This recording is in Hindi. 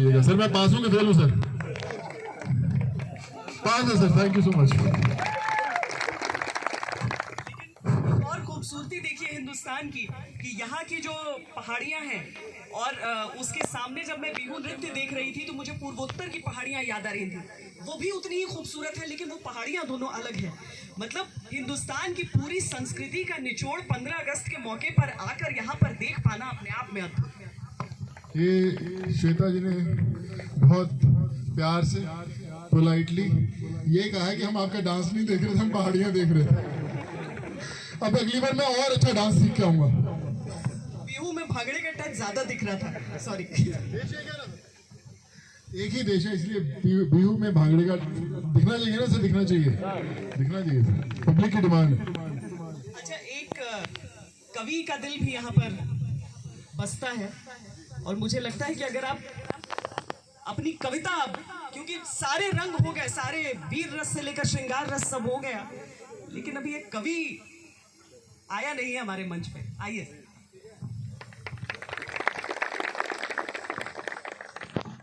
चलेगा। सर मैं पास हूँ कि फेल हूँ सर? पास है sir, thank you so much. और खूबसूरती देखिए हिंदुस्तान की कि यहाँ की जो पहाड़ियाँ हैं और उसके सामने जब मैं बिहू नृत्य देख रही थी तो मुझे पूर्वोत्तर की पहाड़ियाँ याद आ रही थी। वो भी उतनी ही खूबसूरत है, लेकिन वो पहाड़ियाँ दोनों अलग हैं। मतलब हिंदुस्तान की पूरी संस्कृति का निचोड़ 15 अगस्त के मौके पर आकर यहाँ पर देख पाना अपने आप में अद्भुत है। ये श्वेता जी ने बहुत प्यार से पोलाइटली ये कहा है कि हम आपका डांस नहीं देख रहे थे, हम पहाड़ियाँ देख रहे थे। अब अगली बार मैं और अच्छा डांस सीख के आऊंगा। बिहू में भांगड़े का टच ज्यादा दिख रहा था, सॉरी। एक ही देश है इसलिए बिहू में भांगड़े का दिखना चाहिए ना सर, दिखना चाहिए, दिखना चाहिए सर, पब्लिक की डिमांड है। अच्छा, एक कवि का दिल भी यहाँ पर बसता है और मुझे लगता है कि अगर आप अपनी कविता, क्योंकि सारे रंग हो गए, सारे वीर रस से लेकर श्रृंगार रस सब हो गया, लेकिन अभी एक कवि आया नहीं है हमारे मंच पे। आइए।